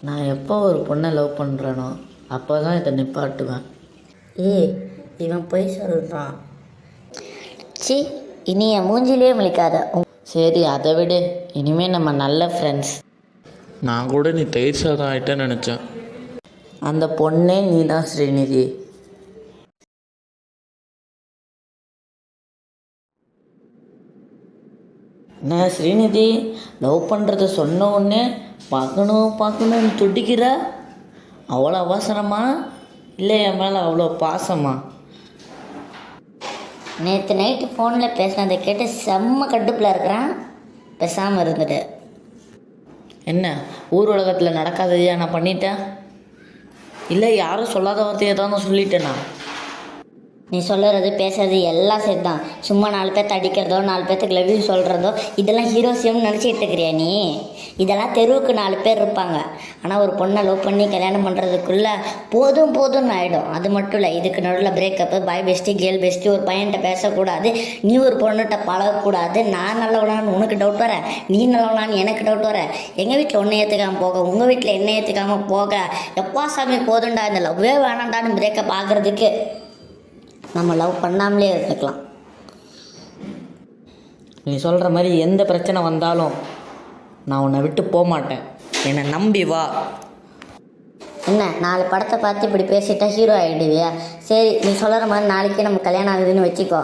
நான் எப்போ ஒரு பொண்ணை லவ் பண்ணுறேனோ அப்போ தான் இதை நிப்பாட்டுவேன். ஏய், இவன் பொய் சொல்கிறான். சி, இனி என் மூஞ்சிலே முழிக்காத. சரி, அதை விடு. இனிமேல் நம்ம நல்ல ஃப்ரெண்ட்ஸ். நான் கூட நீ தயிர் சாதம் ஆகிட்டேன்னு நினச்சேன். அந்த பொண்ணே நீ தான் ஸ்ரீநிதி. என்ன ஸ்ரீநிதி, லவ் பண்ணுறத சொன்ன உடனே பார்க்கணும்னு துடிக்கிற? அவ்வளோ அவசரமா இல்லை என் மேலே அவ்வளோ பாசமா? நேற்று நைட்டு ஃபோனில் பேசினதை கேட்டு செம்ம கடுப்பில் இருக்கிறான். பேசாமல் இருந்துட்டு. என்ன ஊர் உலகத்தில் நடக்காததையா நான் பண்ணிட்டேன்? இல்லை யாரும் சொல்லாத வார்த்தையை தான் சொல்லிட்டேனா? நீ சொல்லுறது பேசுறது எல்லாம் சரி தான். சும்மா 4 பேர்த்த அடிக்கிறதோ 4 பேர்த்துக்கு லவ் யூ சொல்கிறதோ இதெல்லாம் ஹீரோசியம்னு நினச்சிட்டு இருக்கிறியா நீ? இதெல்லாம் தெருவுக்கு 4 பேர் இருப்பாங்க. ஆனால் ஒரு பொண்ணை லவ் பண்ணி கல்யாணம் பண்ணுறதுக்குள்ளே போதும்னு ஆகிடும். அது மட்டும் இல்லை, இதுக்கு நடுவில் பிரேக்கப்பு, பாய் பெஸ்ட்டு, கேர்ள் பெஸ்ட்டு, ஒரு பையன்கிட்ட பேசக்கூடாது, நீ ஒரு பொண்ணுகிட்ட பழகக்கூடாது, நான் நல்லவனான்னு உனக்கு டவுட் வர, நீ நல்லவனான்னு எனக்கு டவுட் வர, எங்கள் வீட்டில் ஒன்றை ஏற்றுக்காமல் போக, உங்கள் வீட்டில் என்ன ஏற்றுக்காமல் போக, எப்பா சாமி போதுண்டா இந்த லவ்வே வேணாண்டான்னு பிரேக்கப் ஆகிறதுக்கு நம்ம லவ் பண்ணாமலே இருந்துக்கலாம். நீ சொல்கிற மாதிரி எந்த பிரச்சனை வந்தாலும் நான் உன்னை விட்டு போக மாட்டேன். என்னை நம்பி வா. என்ன 4 படத்தை பார்த்து இப்படி பேசிட்டா ஹீரோ ஆகிடுவியா? சரி, நீ சொல்கிற மாதிரி நாளைக்கே நம்ம கல்யாணம் ஆகுதுன்னு வச்சுக்கோ.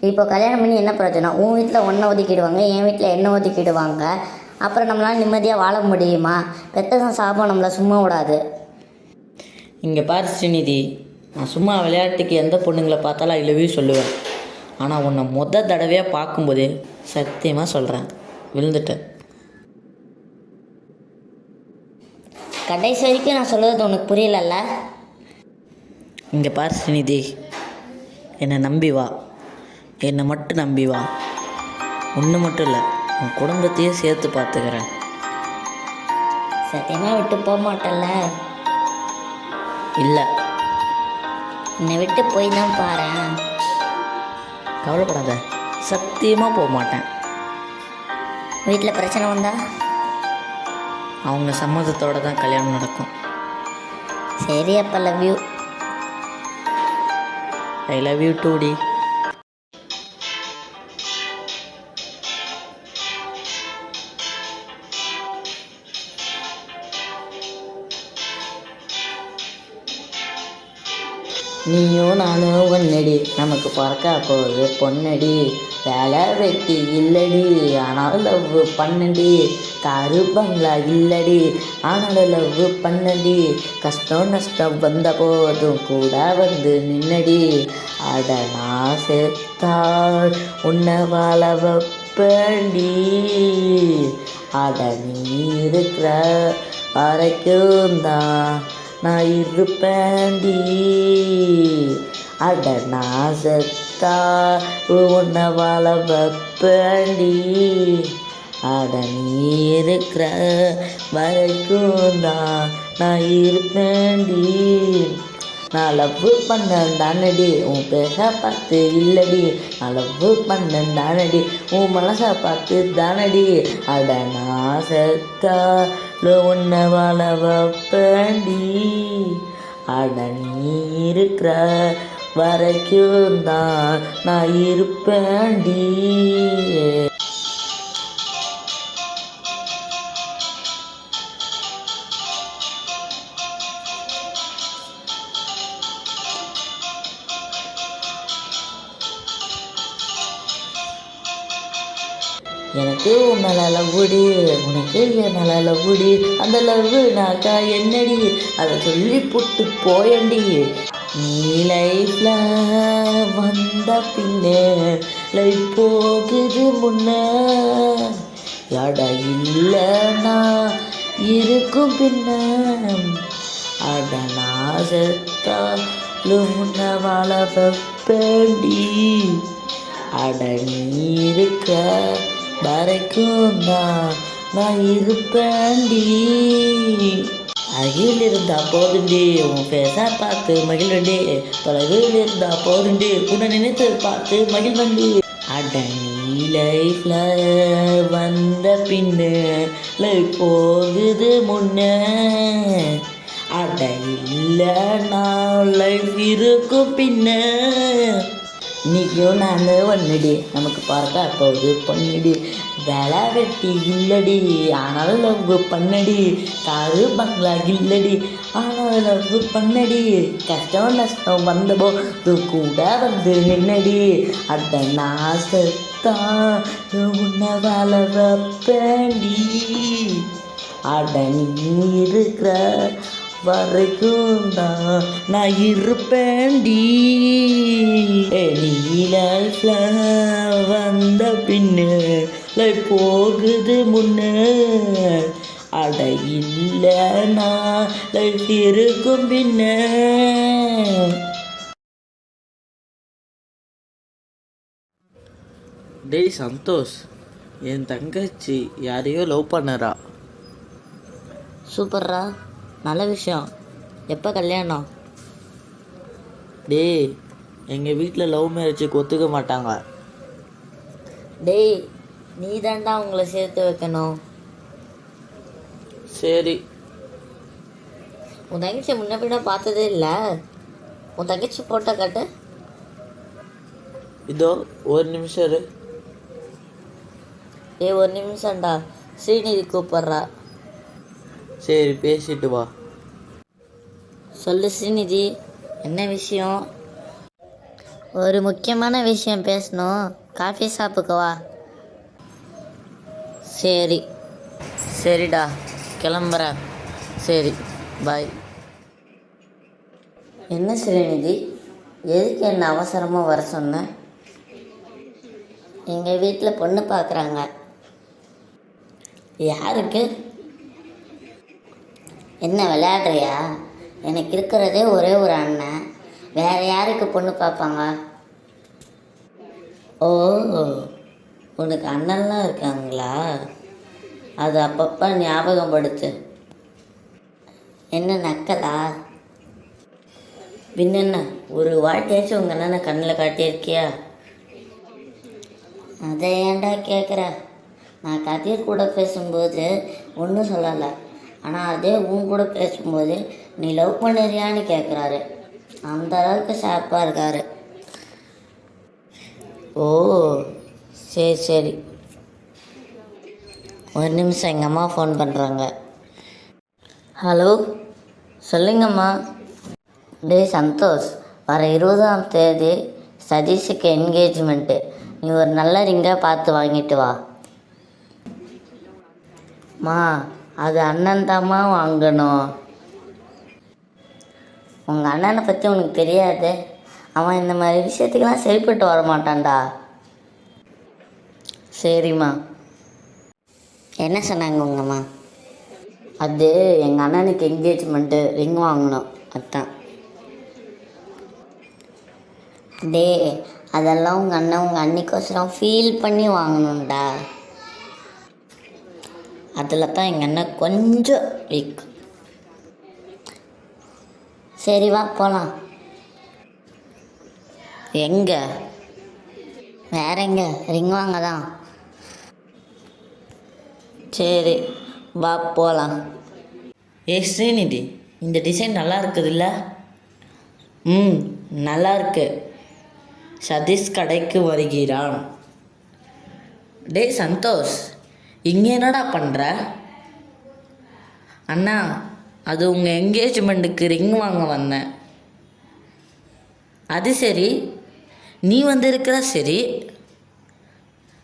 இப்போ கல்யாணம் பண்ணி என்ன பிரச்சனை? உன் வீட்டில் ஒன்றை ஒதுக்கிடுவாங்க, என் வீட்டில் என்ன ஒதுக்கிடுவாங்க. அப்புறம் நம்மளால் நிம்மதியாக வாழ முடியுமா? பெத்ததான் சாபம் நம்மளை சும்மா விடாது. இங்கே பாரு ஸ்ரீநிதி, நான் சும்மா விளையாட்டுக்கு எந்த பொண்ணுங்களை பார்த்தாலும் ஐ லவ் யூ சொல்லுவேன். ஆனால் உன்னை தடவையாக பார்க்கும்போதே சத்தியமாக சொல்கிறேன், விழுந்துட்டேன். கடைசி வரைக்கும் நான் சொல்கிறது உனக்கு புரியலல்ல? இங்கே பாரு ஸ்ரீநிதி, என்னை நம்பி வா. என்னை மட்டும் நம்பி வா. ஒன்று மட்டும் இல்லை, உன் குடும்பத்தையும் சேர்த்து பார்த்துக்கிறேன். சத்தியமாக விட்டு போக மாட்டேன்ல? இல்லை, என்னை விட்டு போய் தான் பாரு. கவலைப்படாத, சத்தியமாக போக மாட்டேன். வீட்டில் பிரச்சனை வந்தா அவங்க சம்மதத்தோடு தான் கல்யாணம் நடக்கும். சரி, அப்போ love you. I love you டூடி. நீயும் நானும் ஒன்னடி, நமக்கு பிறக்க போகுது பொன்னடி, வேலை வெட்டி இல்லடி ஆனால் லவ் பண்ணடி, காரு பங்களா இல்லடி ஆனால் லவ் பண்ணடி, கஷ்டம் நஷ்டம் வந்த போதும் கூட வந்து நின்னடி, அட நான் செத்தால் உன்னை வாழ வைப்பேன்டி, அட நீ இருக்கிற வரைக்கும் தான் நான் இருப்பேன்டி, அட நான் செத்தா உன்னை வாழ வைப்பேன்டி, அட நீ இருக்கிற வரைக்கும் தான் நான் இருப்பேன்டி, நான் லவ் பண்ணேன் தானடி உன் பேச பார்த்து இல்லடி, நான் லவ் பண்ணேன் தானடி உன் மனசை பார்த்து தானடி, அட நான் செத்தா உன்னை வாழ வைப்பேன்டி, அட நீ இருக்கிற வரைக்கும் தான் நான் இருப்பேன்டி. எனக்கு உன் மேலே லவ்வுடி, உனக்கு என் மேலே லவ்வுடி, அந்த லவ்வு நாக்கா என்னடி அதை சொல்லி போட்டு போயண்டி, நீ லைஃப்பில் வந்த பின்னே லைஃப் போகுது முன்ன, எட இல்லைனா இருக்கும் பின்ன, அட நான் செத்தாலும் முன்ன வாழ வைப்பேன்டி, அட நீ இருக்க வரைக்கும் தான் நான் இருப்பேன்டி, அருகில் இருந்தா போதுண்டி உன் பேச பார்த்து மகிழ்வண்டி, தொலைவில் இருந்தா போதுண்டி உன்னை நினைத்து பார்த்து மகிழ்வண்டி, அட நீ லைஃப்பில் வந்த பின்னு லைஃப் போகுது முன்ன அட இல்லைன்னா லைஃப் இருக்கும் பின்ன இன்றைக்கும் நாங்கள் ஒன்றுடி நமக்கு பார்க்க அப்போது பொண்ணுடி வேலை வெட்டி இல்லடி ஆனாலும் லவ் பண்ணடி காரு பங்களா இல்லடி ஆனாலும் லவ் பண்ணடி கஷ்டம் நஷ்டம் வந்தபோது கூட வந்து நின்னடி அந்த நாசத்தான் உன்னை வேலை வைப்பேண்டி அட நீ இருக்கிற வரைக்கும் தான் நான் இருப்பேன்டி நீ லைஃப்பில் வந்த பின்னு லைஃப் போகுது முன்ன அட இல்லைன்னா லைஃப் இருக்கும் பின்ன. டேய் சந்தோஷ், என் தங்கச்சி யாரையோ லவ் பண்ணறா. சூப்பர்ரா, நல்ல விஷயம். எப்போ கல்யாணம்? டேய், எங்கள் வீட்டில் லவ் மேரேஜுக்கு ஒத்துக்க மாட்டாங்க. டேய், நீ தாண்டா உங்களை சேர்த்து வைக்கணும். சரி. உன் தங்கச்சி முன்ன பின்ன பார்த்ததே இல்லை. உன் தங்கச்சி போட்டோ காட்டு. இதோ ஒரு நிமிஷம் இரு. ஒரு நிமிஷம்டா, ஸ்ரீநிதி கூப்பிட்றா. சரி, பேசிட்டு வா. சொல்லு ஸ்ரீநிதி, என்ன விஷயம்? ஒரு முக்கியமான விஷயம் பேசணும். காஃபி ஷாப்புக்கு வா. சரி சரிடா, கிளம்புறேன். சரி, பாய். என்ன ஸ்ரீநிதி, எதுக்கு என்ன அவசரமாக வர சொன்ன? எங்கள் வீட்டில் பொண்ணு பார்க்குறாங்க. யாருக்கு? என்ன விளையாடுறியா? எனக்கு இருக்கிறதே ஒரே ஒரு அண்ணன், வேறு யாருக்கு பொண்ணு பார்ப்பாங்க? ஓ, உனக்கு அண்ணன்லாம் இருக்காங்களா? அது அப்பப்போ ஞாபகப்படுத்து. என்ன நக்கலா? பின்னென்ன, ஒரு வாட்டியாச்சும் உங்கள் அண்ணனை கண்ணில் காட்டியிருக்கியா? அதை ஏன்டா கேட்குற? நான் கதிர் கூட பேசும்போது ஒன்றும் சொல்லலை, ஆனால் அதே உன் கூட பேசும்போது நீ லவ் பண்ணுறியான்னு கேட்குறாரு. அந்த அளவுக்கு ஷார்ப்பாக இருக்காரு. ஓ, சரி சரி. ஒரு நிமிஷம், எங்கள் அம்மா ஃபோன் பண்ணுறாங்க. ஹலோ, சொல்லுங்கம்மா. டேய் சந்தோஷ், வர 20ஆம் தேதி சதீஷுக்கு என்கேஜ்மெண்ட்டு. நீ ஒரு நல்ல ரிங்காக பார்த்து வாங்கிட்டு வா. மா, அது அண்ணன் தாம்மா வாங்கணும். உங்கள் அண்ணனை பற்றி உனக்கு தெரியாது. அவன் இந்த மாதிரி விஷயத்துக்கெல்லாம் சரிப்பட்டு வர மாட்டான்டா. சரிம்மா. என்ன சொன்னாங்க உங்கள் அம்மா? அது எங்கள் அண்ணனுக்கு என்கேஜ்மெண்ட்டு, ரிங் வாங்கணும், அதுதான். டே, அதெல்லாம் உங்கள் அண்ணன் உங்கள் அன்னிக்கோசரம் ஃபீல் பண்ணி வாங்கணும்டா. அதில் தான் எங்கள் அண்ணன் கொஞ்சம் வீக். சரி வா போகலாம். எங்கே? வேற எங்கே, ரிங் வாங்க தான். சரி, வா போகலாம். ஸ்ரீநிதி, இந்த டிசைன் நல்லா இருக்குதுல்ல? நல்லா இருக்கு. சதீஷ் கடைக்கு வருகிறான். டேய் சந்தோஷ், இங்கே என்னடா பண்ணுற? அண்ணா, அது உங்கள் என்கேஜ்மெண்ட்டுக்கு ரிங் வாங்க வந்தேன். அது சரி, நீ வந்திருக்கிற. சரி,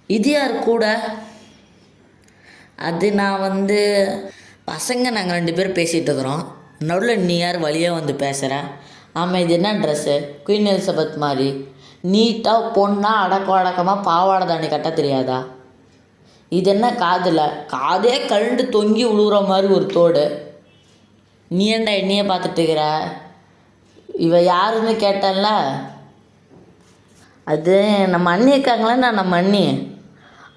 இது யார் கூட? அது நான் பசங்க நாங்கள் 2 பேர் பேசிகிட்டு இருக்கிறோம். நடுவில் நீ யார் வழியாக வந்து பேசுகிற? ஆமாம், இது என்ன ட்ரெஸ்ஸு? குயின் எலிசபெத் மாதிரி நீட்டாக பொண்ணாக அடக்கமாக பாவாடை தாண்டி கட்ட தெரியாதா? இது என்ன காதில்? காதே கழுண்டு தொங்கி விழுகிற மாதிரி ஒரு தோடு. நீ ஏன்டா என்னையே பார்த்துட்டு இருக்கிற? இவ யாருன்னு கேட்டேன்ல, அது நம்ம அண்ணி இருக்காங்களேண்ணா, நம்ம அண்ணி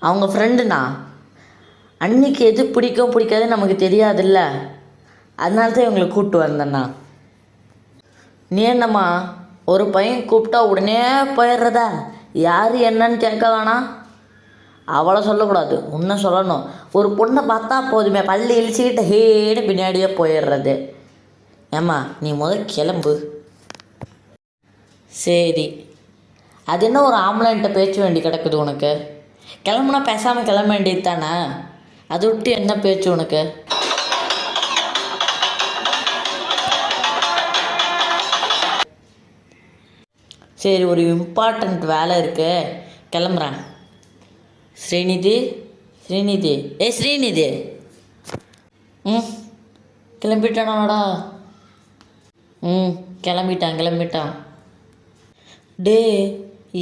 அவங்க ஃப்ரெண்டுண்ணா. அன்னிக்கு எது பிடிக்கும் பிடிக்காதுன்னு நமக்கு தெரியாதுல்ல, அதனால தான் இவங்களை கூப்பிட்டு வந்தேண்ணா. நீ என்னம்மா, ஒரு பையன் கூப்பிட்டா உடனே போயிடுறதா? யார் என்னன்னு கேட்க வேணாம்? அவளை சொல்லக்கூடாது, உன்னை சொல்லணும். ஒரு பொண்ணை பார்த்தா போதுமே பள்ளி இழிச்சிக்கிட்டு ஹேன்னு பின்னாடியே போயிடுறது. ஏம்மா நீ முதல் கிளம்பு. சரி, அது என்ன ஒரு ஆம்பளைன்ட்ட பேச்சு வேண்டி கிடக்குது உனக்கு? கிளம்புனா பேசாமல் கிளம்ப வேண்டியது தானே, அதை விட்டு என்ன பேச்சு உனக்கு? சரி, ஒரு இம்பார்ட்டண்ட் வேலை இருக்கு, கிளம்புறேன். ஸ்ரீநிதி, ஸ்ரீநிதி, ஸ்ரீநிதி. கிளம்பிட்டானாடா? கிளம்பிட்டான். டே,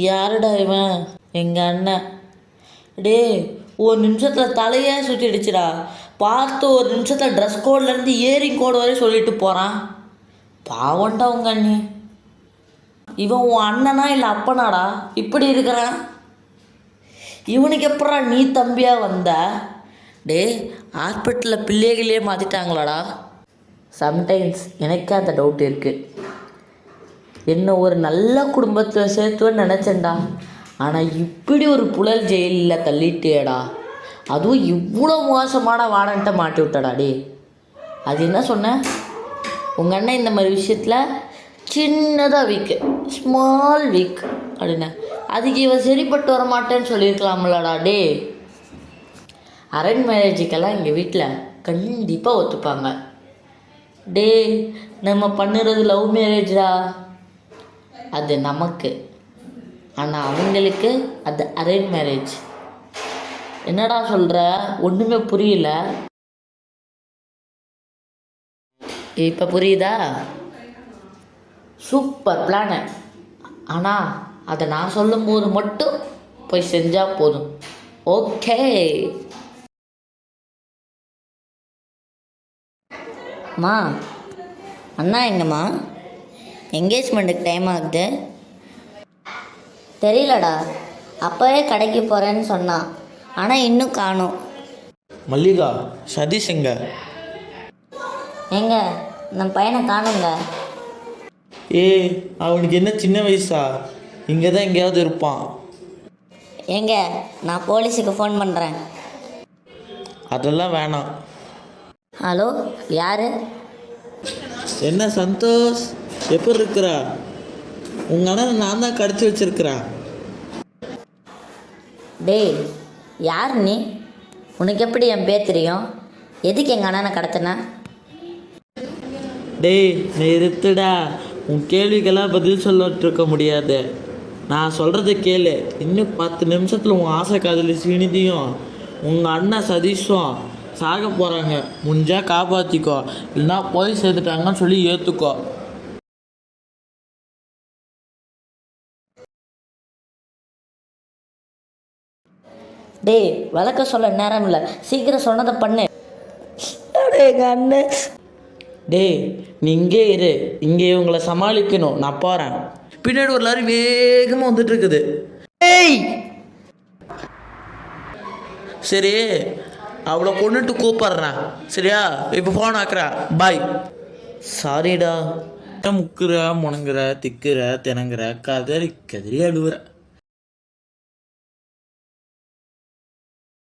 யாருடா இவன்? எங்கள் அண்ணன். டே, ஒரு நிமிஷத்தில் தலையே சுற்றிடுச்சுடா. பார்த்து ஒரு நிமிஷத்தில் ட்ரெஸ் கோட்லேருந்து இயரிங் கோடு வரையும் சொல்லிட்டு போகிறான். பாவண்டா உங்கள் அண்ணி. இவன் உன் அண்ணனா இல்லை அப்பனாடா இப்படி இருக்கிறான்? இவனுக்கு எப்படா நீ தம்பியாக வந்த? டே, ஹாஸ்பிட்டலில் பிள்ளைகளே மாற்றிட்டாங்களாடா? சம்டைம்ஸ் எனக்கே அந்த டவுட் இருக்குது. என்ன ஒரு நல்ல குடும்பத்தில் சேர்த்துவேன்னு நினச்சேன்டா. ஆனால் இப்படி ஒரு புழல் ஜெயிலில் தள்ளிட்டேடா. அதுவும் இவ்வளோ மோசமான வாடன்ட்ட மாட்டி விட்டடா. டே, அது என்ன சொன்ன? உங்கள் அண்ணன் இந்த மாதிரி விஷயத்தில் சின்னதாக வீக்கு, ஸ்மால் வீக் அப்படின்னா அதுக்கு இவன் சரிப்பட்டு வர மாட்டேன்னு சொல்லியிருக்கலாம்லடா. டே, அரேஞ்ச் மேரேஜுக்கெல்லாம் எங்கள் வீட்டில் கண்டிப்பாக ஒத்துப்பாங்க. டே, நம்ம பண்ணுறது லவ் மேரேஜ்டா. அது நமக்கு, ஆனால் அவங்களுக்கு அது அரேஞ்ச் மேரேஜ். என்னடா சொல்கிற? ஒன்றுமே புரியல. இப்போ புரியுதா? Super plan. ஆனால் அதை நான் சொல்லும்போது மட்டும் போய் செஞ்சால் போதும். ஓகே. அம்மா, அண்ணா எங்கம்மா? என்கேஜ்மெண்ட்டுக்கு டைம் ஆகுது. தெரியலடா, அப்போவே கடைக்கு போகிறேன்னு சொன்னான், ஆனால் இன்னும் காணோம். மல்லிகா, சதீஷ் எங்க? எங்க நம்ம பையனை காணுங்க. அவனுக்கு என்ன சின்ன வயசா? இங்கே தான் எங்கேயாவது இருப்பான். ஏங்க, நான் போலீஸுக்கு ஃபோன் பண்ணுறேன். அதெல்லாம் வேணாம். ஹலோ, யார்? என்ன சந்தோஷ், எப்படி இருக்கிறா? உங்கள் அண்ணன் நான் தான் கடத்தி வச்சிருக்கிறேன். டேய், யார் நீ? உனக்கு எப்படி என் பேர் தெரியும்? எதுக்கு எங்கள் அண்ணனை கடத்தின? டேய், நீ இருத்துடா. உன் கேள்விக்கெல்லாம் பதில் சொல்லிட்டுருக்க முடியாது. நான் சொல்கிறத கேளு. இன்னும் 10 நிமிஷத்தில் உன் ஆசை காதலி ஸ்ரீநிதியும் உங்கள் அண்ணன் சதீஷும் சாக போகிறாங்க. முடிஞ்சால் காப்பாற்றிக்கோ, இல்லைன்னா போய் சேர்த்துட்டாங்கன்னு சொல்லி ஏற்றுக்கோ. டேய், விளக்க சொல்ல நேரம் இல்லை, சீக்கிரம் சொன்னதை பண்ணு. எங்கள் அண்ணன். டேய், நீ இங்கே இரு. இங்கே இவங்களை சமாளிக்கணும். நான் போகிறேன். பின்னாடி ஒரு லாரி வேகமாக வந்துட்டு இருக்குது. ஏய், சரி, அவளை கொண்டுட்டு கூப்பிட்றேன். சரியா? இப்போ ஃபோன் ஆக்குறேன். பாய். சாரிடா. முக்குற முணங்குற திக்குற திணங்குற கதறி கதறி அழுவுற.